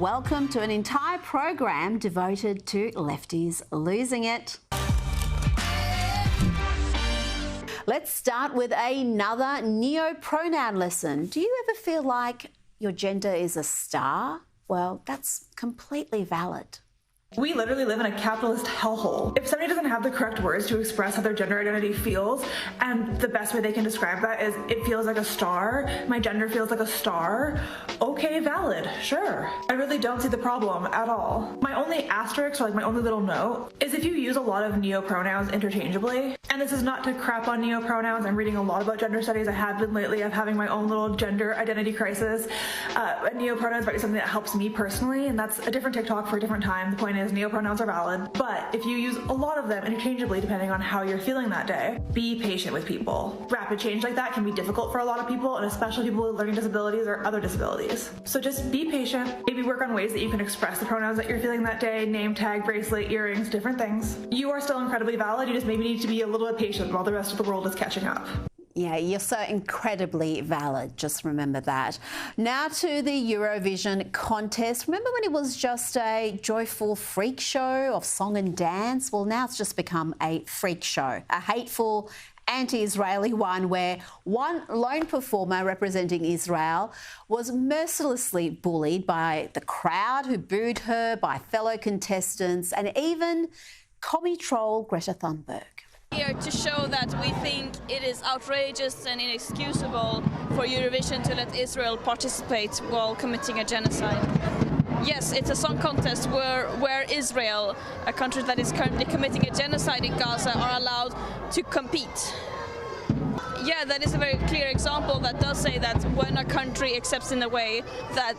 Welcome to an entire program devoted to Lefties Losing It. Let's start with another neo-pronoun lesson. Do you ever feel like your gender is a star? Well, that's completely valid. We literally live in a capitalist hellhole. If somebody doesn't have the correct words to express how their gender identity feels, and the best way they can describe that is, it feels like a star, my gender feels like a star, okay, valid, sure. I really don't see the problem at all. My only asterisk, or like my only little note, is if you use a lot of neo-pronouns interchangeably, and this is not to crap on neo-pronouns, I'm reading a lot about gender studies, I have been lately, I'm having my own little gender identity crisis. Neo-pronouns might be something that helps me personally, and that's a different TikTok for a different time. The point is, neo-pronouns are valid, but if you use a lot of them interchangeably depending on how you're feeling that day, be patient with people. Rapid change like that can be difficult for a lot of people, and especially people with learning disabilities or other disabilities. So just be patient, maybe work on ways that you can express the pronouns that you're feeling that day, name tag, bracelet, earrings, different things. You are still incredibly valid, you just maybe need to be a little bit patient while the rest of the world is catching up. Yeah, you're so incredibly valid. Just remember that. Now to the Eurovision contest. Remember when it was just a joyful freak show of song and dance? Well, now it's just become a freak show, a hateful, anti-Israeli one where one lone performer representing Israel was mercilessly bullied by the crowd who booed her, by fellow contestants, and even commie troll Greta Thunberg. Here to show that we think it is outrageous and inexcusable for Eurovision to let Israel participate while committing a genocide. Yes, it's a song contest where Israel, a country that is currently committing a genocide in Gaza, are allowed to compete. Yeah, that is a very clear example that does say that when a country accepts in a way that,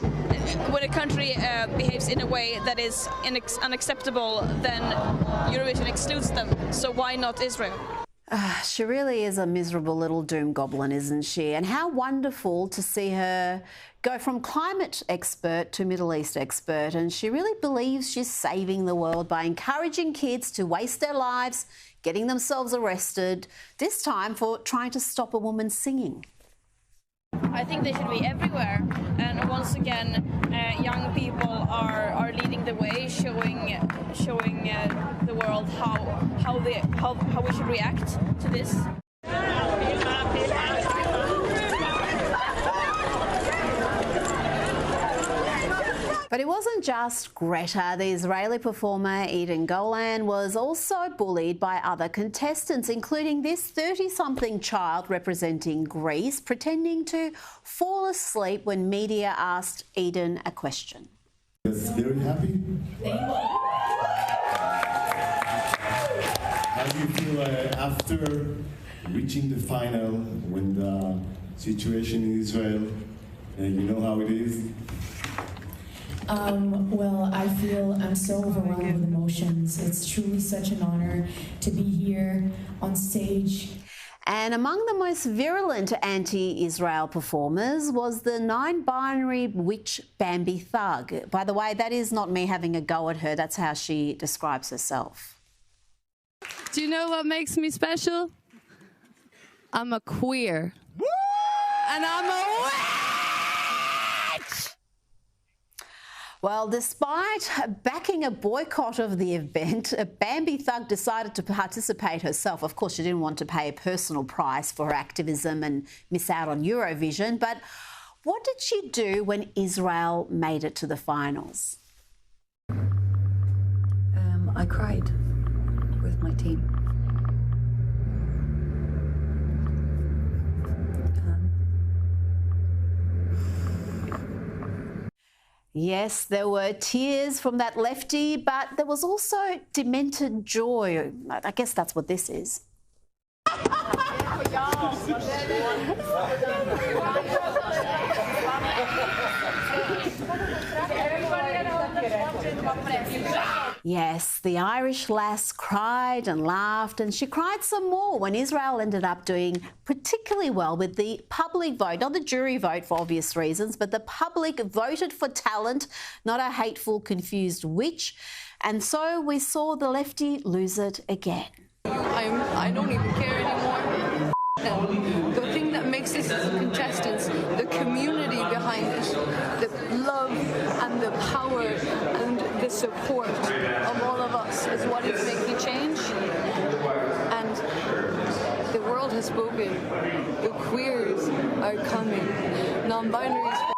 when a country behaves in a way that is unacceptable, then Eurovision excludes them. So why not Israel? She really is a miserable little doom goblin, isn't she? And how wonderful to see her go from climate expert to Middle East expert. And she really believes she's saving the world by encouraging kids to waste their lives getting themselves arrested, this time for trying to stop a woman singing. I think they should be everywhere, and once again, young people are leading the way, showing the world how we should react to this. But it wasn't just Greta. The Israeli performer Eden Golan was also bullied by other contestants, including this 30-something child representing Greece, pretending to fall asleep when media asked Eden a question. Yes, very happy. How do you feel after reaching the final when the situation in Israel, you know how it is? Well, I feel I'm so overwhelmed with emotions. It's truly such an honor to be here on stage. And among the most virulent anti-Israel performers was the non-binary witch Bambi Thug. By the way, that is not me having a go at her. That's how she describes herself. Do you know what makes me special? I'm a queer. Woo! And I'm a witch! Well, despite backing a boycott of the event, Bambi Thug decided to participate herself. Of course, she didn't want to pay a personal price for her activism and miss out on Eurovision. But what did she do when Israel made it to the finals? I cried with my team. Yes, there were tears from that lefty, but there was also demented joy. I guess that's what this is. Yes, the Irish lass cried and laughed, and she cried some more when Israel ended up doing particularly well with the public vote. Not the jury vote for obvious reasons, but the public voted for talent, not a hateful, confused witch. And so we saw the lefty lose it again. I don't even care anymore. The thing that makes this contestants, the community behind this, the love and the power effort and the support of all of us is what is making change. And the world has spoken. The queers are coming. Non-binaries.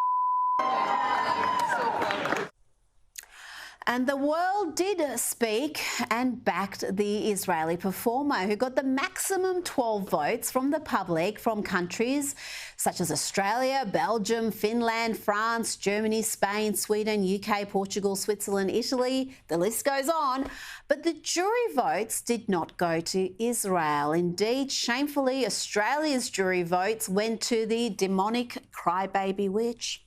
And the world did speak and backed the Israeli performer who got the maximum 12 votes from the public from countries such as Australia, Belgium, Finland, France, Germany, Spain, Sweden, UK, Portugal, Switzerland, Italy. The list goes on. But the jury votes did not go to Israel. Indeed, shamefully, Australia's jury votes went to the demonic crybaby witch.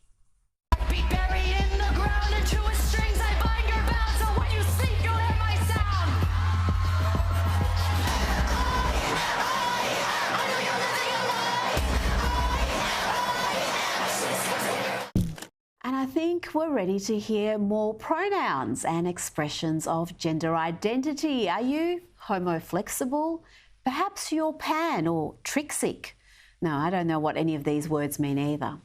Be buried in the ground and to a strings I bind your bound, so when you sleep you'll hear my sound. I know you're living a lie. And I think we're ready to hear more pronouns and expressions of gender identity. Are you homo-flexible? Perhaps you're pan or trixic? No, I don't know what any of these words mean either.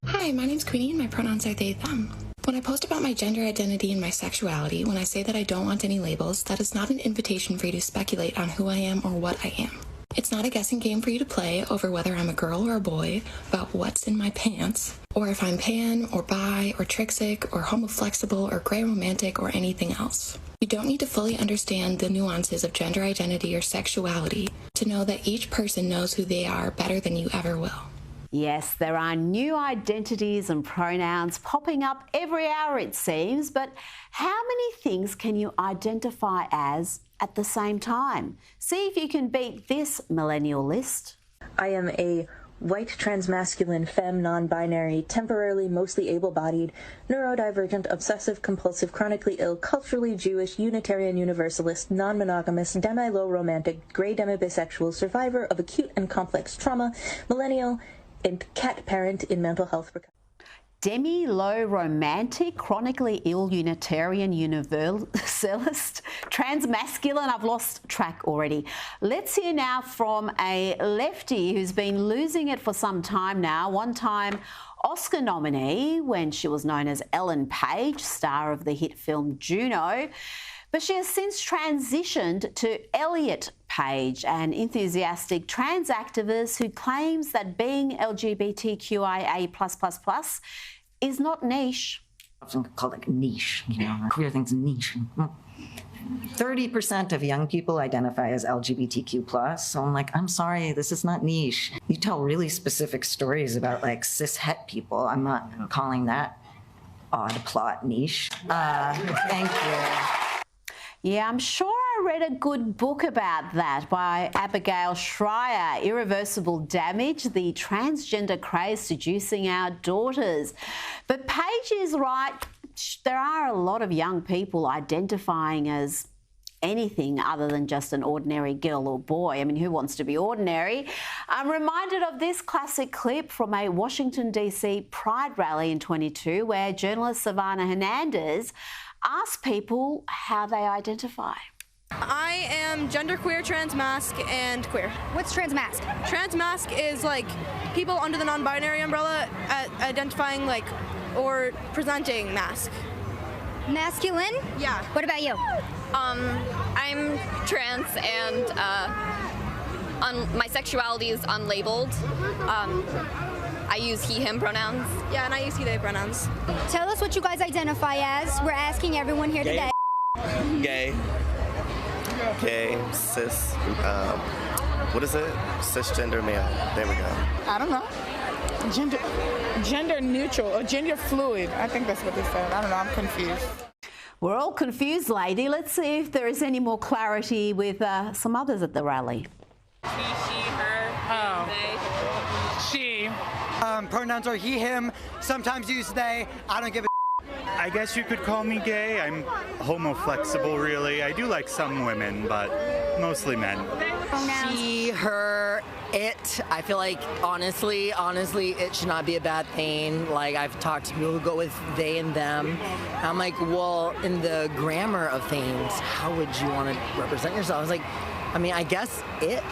Hi, my name's Queenie and my pronouns are they, them. When I post about my gender identity and my sexuality, when I say that I don't want any labels, that is not an invitation for you to speculate on who I am or what I am. It's not a guessing game for you to play over whether I'm a girl or a boy, about what's in my pants, or if I'm pan or bi or trixic or homo-flexible or gray romantic or anything else. You don't need to fully understand the nuances of gender identity or sexuality to know that each person knows who they are better than you ever will. Yes, there are new identities and pronouns popping up every hour, it seems, but how many things can you identify as at the same time? See if you can beat this millennial list. I am a white, transmasculine, femme, non-binary, temporarily mostly able-bodied, neurodivergent, obsessive-compulsive, chronically ill, culturally Jewish, Unitarian Universalist, non-monogamous, demi-low romantic, gray demi-bisexual, survivor of acute and complex trauma, millennial, and cat parent in mental health recovery. Demi-low romantic, chronically ill Unitarian Universalist, transmasculine, I've lost track already. Let's hear now from a lefty who's been losing it for some time now. One time Oscar nominee when she was known as Ellen Page, star of the hit film Juno. But she has since transitioned to Elliot Page, an enthusiastic trans activist who claims that being LGBTQIA++ is not niche. Often called like niche, you know, queer things niche. 30% of young people identify as LGBTQ+. So I'm like, I'm sorry, this is not niche. You tell really specific stories about like cis het people. I'm not calling that odd plot niche. Thank you. Yeah, I'm sure I read a good book about that by Abigail Schreier, Irreversible Damage, the Transgender Craze Seducing Our Daughters. But Paige is right. There are a lot of young people identifying as anything other than just an ordinary girl or boy. I mean, who wants to be ordinary? I'm reminded of this classic clip from a Washington, D.C. Pride rally in 22 where journalist Savannah Hernandez asked people how they identify. I am genderqueer, transmasc, and queer. What's transmasc? Transmasc is like people under the non-binary umbrella identifying like or presenting masc. Masculine? Yeah. What about you? I'm trans and my sexuality is unlabeled. I use he, him pronouns. Yeah, and I use he, they pronouns. Tell us what you guys identify as. We're asking everyone here today. Gay. Gay, cis, what is it? Cisgender male. There we go. I don't know. Gender neutral or gender fluid. I think that's what they said. I don't know. I'm confused. We're all confused, lady. Let's see if there is any more clarity with some others at the rally. He, she, her, they. She. Pronouns are he, him. Sometimes use they. I don't give a I guess you could call me gay. I'm homo-flexible, really. I do like some women, but mostly men. She, her, it. I feel like, honestly, it should not be a bad thing. Like, I've talked to people who go with they and them. I'm like, well, in the grammar of things, how would you want to represent yourself? I was like, I mean, I guess it,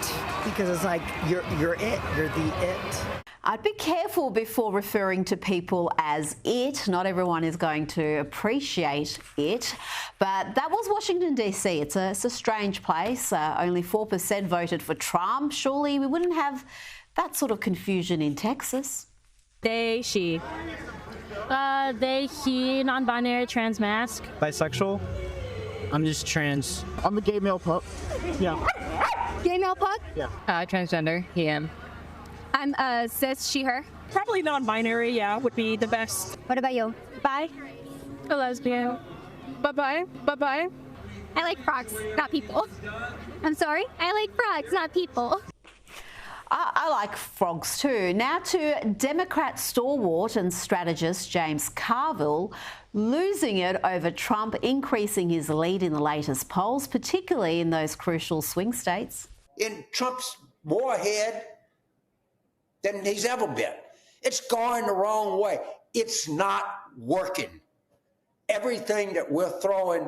because it's like, you're it. You're the it. I'd be careful before referring to people as it. Not everyone is going to appreciate it, but that was Washington, D.C. It's a strange place. Only 4% voted for Trump. Surely we wouldn't have that sort of confusion in Texas. They, she. They, he, non-binary, trans, mask. Bisexual. I'm just trans. I'm a gay male pup. Yeah. Gay male pup? Yeah. Transgender, he, him. I'm cis, she, her. Probably non-binary, yeah, would be the best. What about you? Bi. A lesbian. Bye-bye. Bye-bye. I like frogs, not people. I'm sorry? I like frogs, not people. I like frogs too. Now to Democrat stalwart and strategist James Carville losing it over Trump increasing his lead in the latest polls, particularly in those crucial swing states. And Trump's more ahead than he's ever been. It's going the wrong way. It's not working. Everything that we're throwing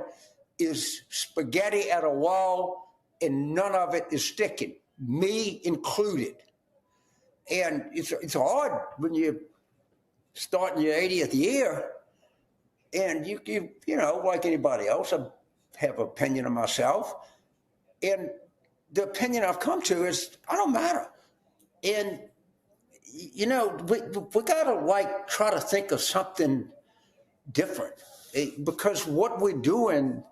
is spaghetti at a wall, and none of it is sticking, me included. And it's hard when you start in your 80th year, and you know, like anybody else, I have an opinion of myself, and the opinion I've come to is I don't matter. And you know, we gotta like try to think of something different, because what we're doing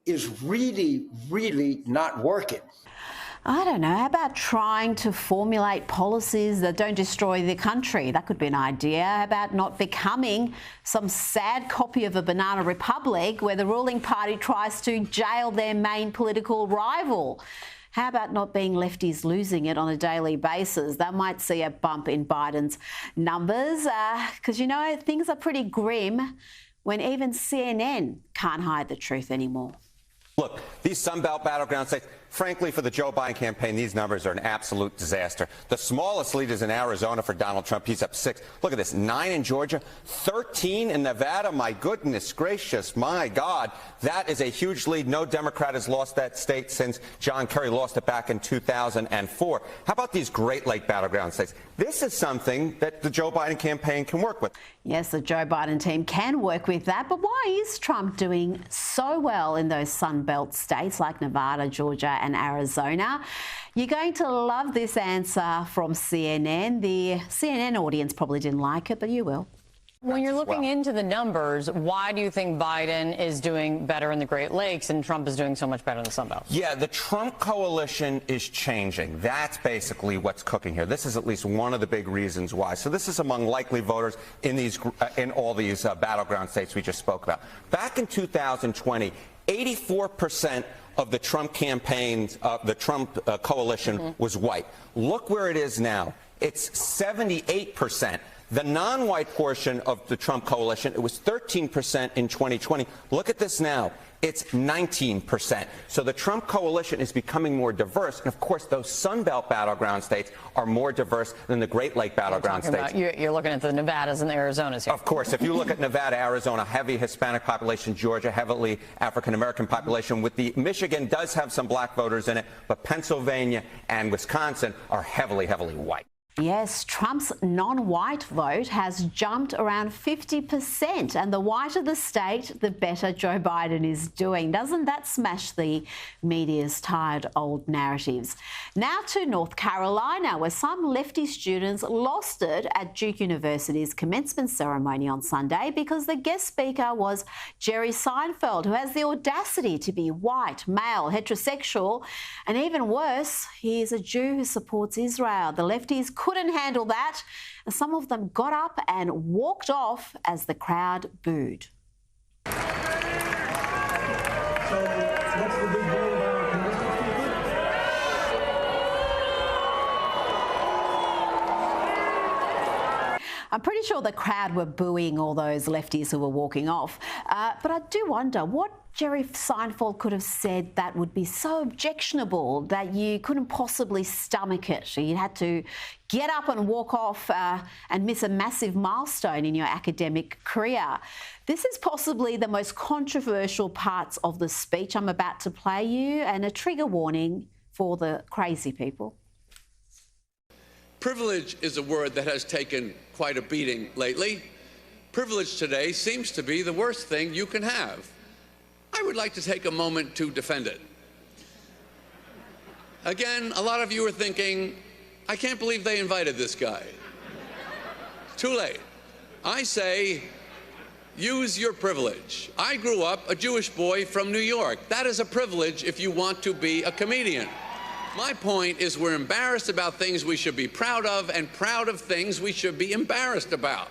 is really, really not working. I don't know, how about trying to formulate policies that don't destroy the country? That could be an idea. How about not becoming some sad copy of a banana republic where the ruling party tries to jail their main political rival? How about not being lefties losing it on a daily basis? That might see a bump in Biden's numbers, because, you know, things are pretty grim when even CNN can't hide the truth anymore. Look, these Sunbelt battleground states, frankly, for the Joe Biden campaign, these numbers are an absolute disaster. The smallest lead is in Arizona for Donald Trump. He's up 6. Look at this, 9 in Georgia, 13 in Nevada. My goodness gracious, my God, that is a huge lead. No Democrat has lost that state since John Kerry lost it back in 2004. How about these Great Lake battleground states? This is something that the Joe Biden campaign can work with. Yes, the Joe Biden team can work with that, but why is Trump doing so well in those Sunbelt states like Nevada, Georgia and Arizona? You're going to love this answer from CNN. The CNN audience probably didn't like it, but you will. When you're looking into the numbers, why do you think Biden is doing better in the Great Lakes and Trump is doing so much better in the Sun Belt? Yeah, the Trump coalition is changing. That's basically what's cooking here. This is at least one of the big reasons why. So this is among likely voters in all these battleground states we just spoke about. Back in 2020, 84% of the Trump campaigns, the Trump coalition was white. Look where it is now. It's 78%. The non-white portion of the Trump coalition, it was 13% in 2020. Look at this now. It's 19%. So the Trump coalition is becoming more diverse. And, of course, those Sunbelt battleground states are more diverse than the Great Lake battleground states. You're looking at the Nevadas and the Arizonas here. Of course. If you look at Nevada, Arizona, heavy Hispanic population, Georgia, heavily African-American population. Michigan does have some black voters in it, but Pennsylvania and Wisconsin are heavily, heavily white. Yes, Trump's non-white vote has jumped around 50%, and the whiter the state, the better Joe Biden is doing. Doesn't that smash the media's tired old narratives? Now to North Carolina, where some lefty students lost it at Duke University's commencement ceremony on Sunday because the guest speaker was Jerry Seinfeld, who has the audacity to be white, male, heterosexual, and even worse, he is a Jew who supports Israel. The lefties couldn't handle that. Some of them got up and walked off as the crowd booed. So what's the big deal about I'm pretty sure the crowd were booing all those lefties who were walking off. But I do wonder what Jerry Seinfeld could have said that would be so objectionable that you couldn't possibly stomach it. You had to get up and walk off and miss a massive milestone in your academic career. This is possibly the most controversial parts of the speech I'm about to play you, and a trigger warning for the crazy people. Privilege is a word that has taken quite a beating lately. Privilege today seems to be the worst thing you can have. I would like to take a moment to defend it. Again, a lot of you are thinking, I can't believe they invited this guy. Too late. I say, use your privilege. I grew up a Jewish boy from New York. That is a privilege if you want to be a comedian. My point is we're embarrassed about things we should be proud of and proud of things we should be embarrassed about.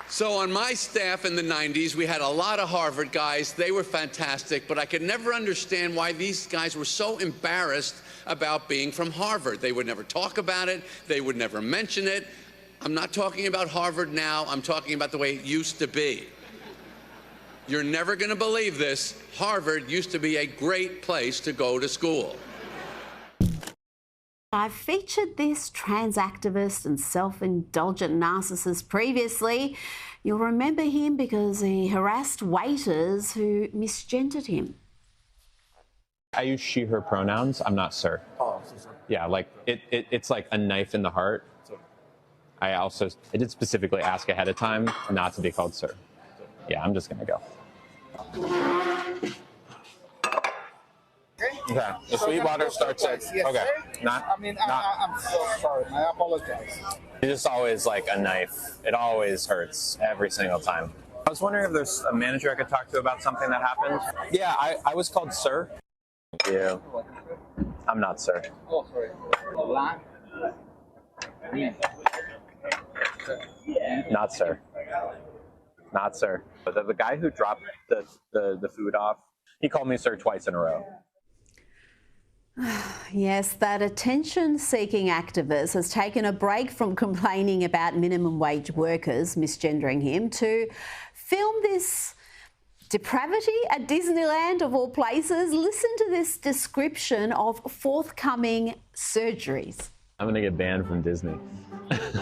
So on my staff in the 90s, we had a lot of Harvard guys. They were fantastic, but I could never understand why these guys were so embarrassed about being from Harvard. They would never talk about it. They would never mention it. I'm not talking about Harvard now. I'm talking about the way it used to be. You're never going to believe this. Harvard used to be a great place to go to school. I've featured this trans activist and self-indulgent narcissist previously. You'll remember him because he harassed waiters who misgendered him. I use she, her pronouns. I'm not sir. Oh, yeah, like it's like a knife in the heart. I did specifically ask ahead of time not to be called sir. Yeah, I'm just gonna go. Okay, the sweet water starts at, yes, okay, I'm so sorry, I apologize. It's just always like a knife. It always hurts every single time. I was wondering if there's a manager I could talk to about something that happened. Yeah, I was called sir. Thank you. I'm not sir. Oh, sorry. Not sir. Not sir. But the guy who dropped the food off, he called me sir twice in a row. Yes, that attention-seeking activist has taken a break from complaining about minimum wage workers misgendering him to film this depravity at Disneyland, of all places. Listen to this description of forthcoming surgeries. I'm going to get banned from Disney.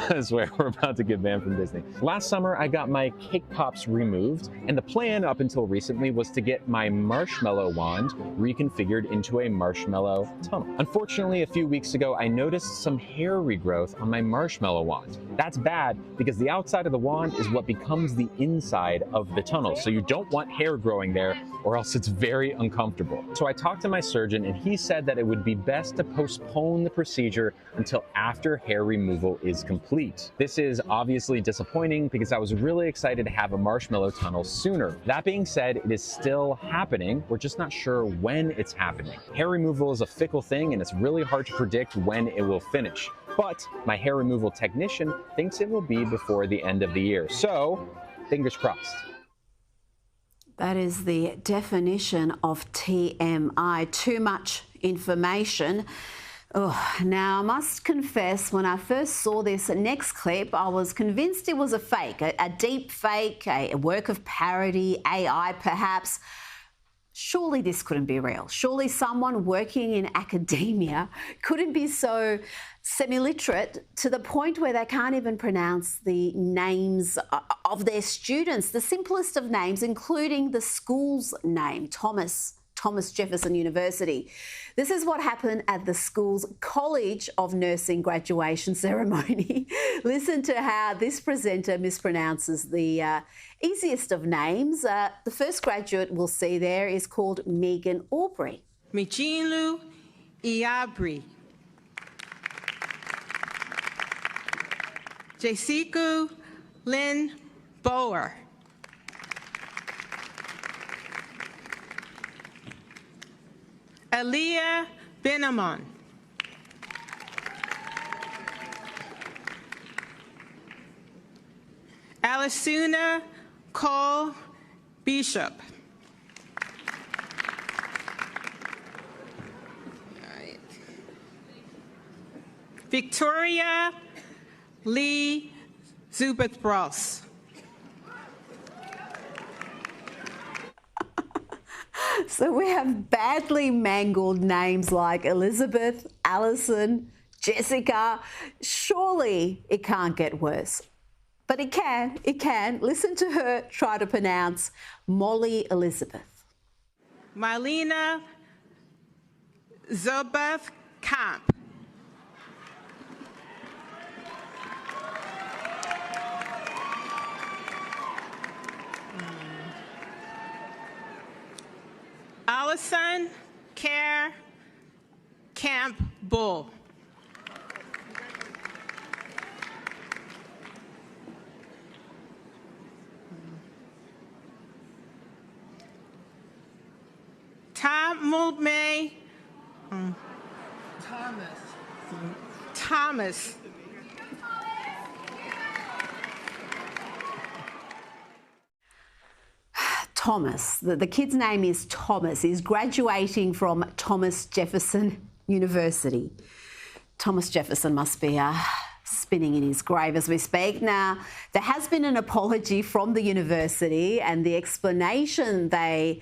I swear, we're about to get banned from Disney. Last summer, I got my cake pops removed, and the plan up until recently was to get my marshmallow wand reconfigured into a marshmallow tunnel. Unfortunately, a few weeks ago, I noticed some hair regrowth on my marshmallow wand. That's bad because the outside of the wand is what becomes the inside of the tunnel, so you don't want hair growing there or else it's very uncomfortable. So I talked to my surgeon, and he said that it would be best to postpone the procedure until after hair removal is complete. This is obviously disappointing because I was really excited to have a marshmallow tunnel sooner. That being said, it is still happening. We're just not sure when it's happening. Hair removal is a fickle thing, and it's really hard to predict when it will finish. But my hair removal technician thinks it will be before the end of the year. So, fingers crossed. That is the definition of TMI, too much information. Oh, now, I must confess, when I first saw this next clip, I was convinced it was a fake, a deep fake, a work of parody, AI perhaps. Surely this couldn't be real. Surely someone working in academia couldn't be so semi-literate to the point where they can't even pronounce the names of their students, the simplest of names, including the school's name, Thomas Jefferson University. This is what happened at the school's College of Nursing graduation ceremony. Listen to how this presenter mispronounces the easiest of names. The first graduate we'll see there is called Megan Aubrey. Michilu Iabri. Jessica Lynn Bower. Aliyah Benamon. Alisuna Cole Bishop. Victoria Lee Zubeth-Ross. So we have badly mangled names like Elizabeth, Alison, Jessica. Surely it can't get worse. But it can. Listen to her try to pronounce Molly Elizabeth. Marlena Zobeth Camp. Ellison Care Camp Bull. Mulvaney. Thomas. Thomas. The kid's name is Thomas. He's graduating from Thomas Jefferson University. Thomas Jefferson must be spinning in his grave as we speak. Now, there has been an apology from the university, and the explanation they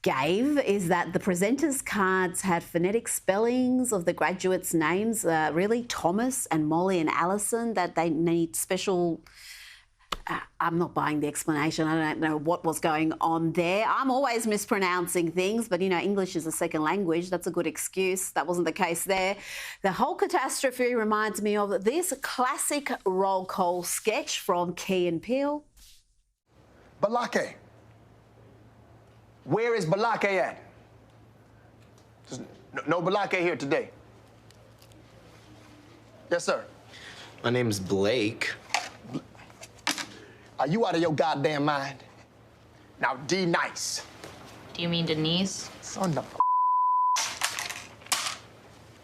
gave is that the presenters' cards had phonetic spellings of the graduates' names, really Thomas and Molly and Alison, that they need special... I'm not buying the explanation. I don't know what was going on there. I'm always mispronouncing things, but, you know, English is a second language. That's a good excuse. That wasn't the case there. The whole catastrophe reminds me of this classic roll call sketch from Key and Peele. Balake. Where is Balake at? There's no Balake here today. Yes, sir. My name's Blake. Are you out of your goddamn mind? Now, D nice. Do you mean Denise? Son of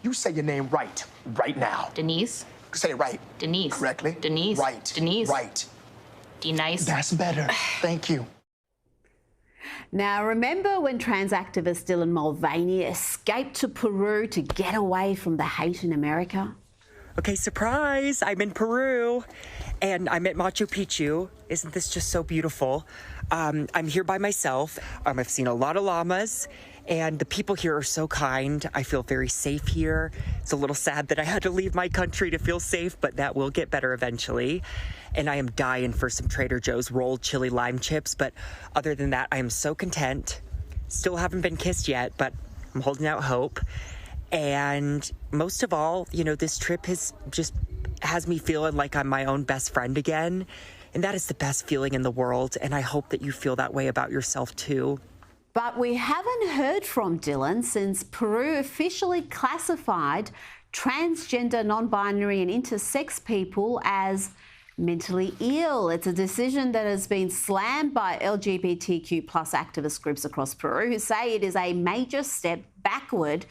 You say your name right now. Denise? Say it right. Denise. Correctly. Denise. Right. Denise. Right. D nice. That's better. Thank you. Now, remember when trans activist Dylan Mulvaney escaped to Peru to get away from the hate in America? Okay, surprise! I'm in Peru, and I'm at Machu Picchu. Isn't this just so beautiful? I'm here by myself. I've seen a lot of llamas, and the people here are so kind. I feel very safe here. It's a little sad that I had to leave my country to feel safe, but that will get better eventually. And I am dying for some Trader Joe's rolled chili lime chips, but other than that, I am so content. Still haven't been kissed yet, but I'm holding out hope. And most of all, you know, this trip has me feeling like I'm my own best friend again. And that is the best feeling in the world. And I hope that you feel that way about yourself too. But we haven't heard from Dylan since Peru officially classified transgender, non-binary and intersex people as mentally ill. It's a decision that has been slammed by LGBTQ+ activist groups across Peru who say it is a major step backward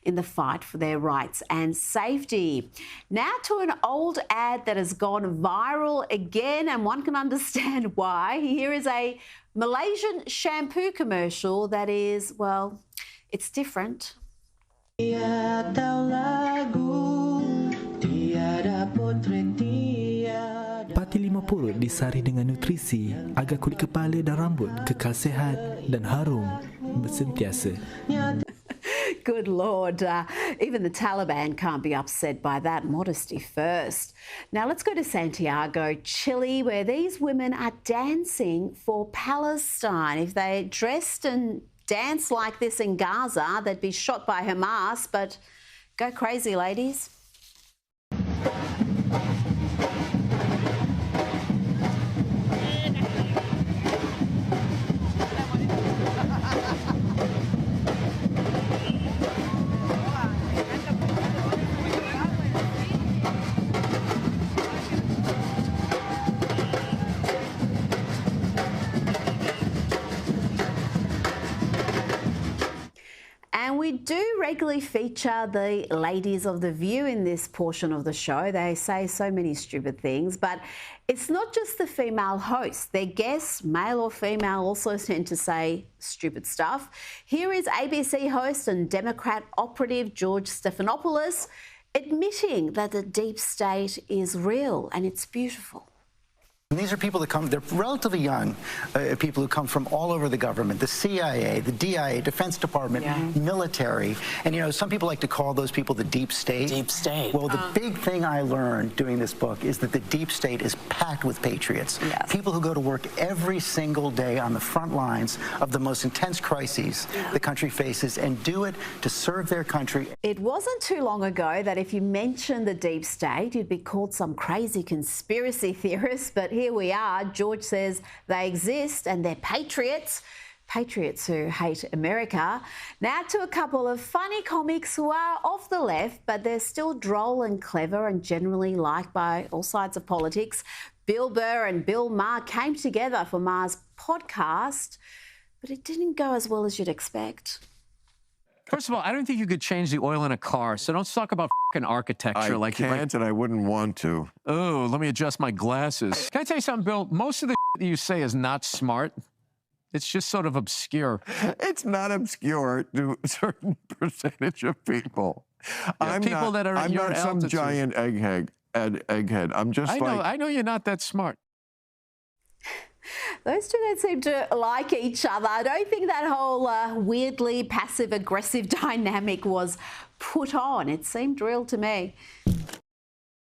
in the fight for their rights and safety. Now to an old ad that has gone viral again, and one can understand why. Here is a Malaysian shampoo commercial that is, well, it's different. Pati 50 disari dengan nutrisi agar kulit kepala dan rambut kekal sihat dan harum bersentiasa. Good Lord, even the Taliban can't be upset by that. Modesty first. Now let's go to Santiago, Chile, where these women are dancing for Palestine. If they dressed and danced like this in Gaza, they'd be shot by Hamas, but go crazy, ladies. And we do regularly feature the ladies of The View in this portion of the show. They say so many stupid things, but it's not just the female hosts. Their guests, male or female, also tend to say stupid stuff. Here is ABC host and Democrat operative George Stephanopoulos admitting that the deep state is real and it's beautiful. These are people that come, they're relatively young, people who come from all over the government, the CIA, the DIA, Defense Department, military. And, you know, some people like to call those people the deep state. Deep state. Well, the big thing I learned doing this book is that the deep state is packed with patriots. Yes. People who go to work every single day on the front lines of the most intense crises the country faces and do it to serve their country. It wasn't too long ago that if you mentioned the deep state, you'd be called some crazy conspiracy theorist, but here we are. George says they exist and they're patriots. patriots who hate America. Now to a couple of funny comics who are off the left, but they're still droll and clever and generally liked by all sides of politics. Bill Burr and Bill Maher came together for Maher's podcast, but it didn't go as well as you'd expect. First of all, I don't think you could change the oil in a car, so don't talk about f***ing architecture. I can't, and I wouldn't want to. Oh, let me adjust my glasses. Can I tell you something, Bill? Most of the that you say is not smart. It's just sort of obscure. It's not obscure to a certain percentage of people. Yeah, I'm not some giant egghead. I'm just I know you're not that smart. Those two don't seem to like each other. I don't think that whole weirdly passive-aggressive dynamic was put on. It seemed real to me.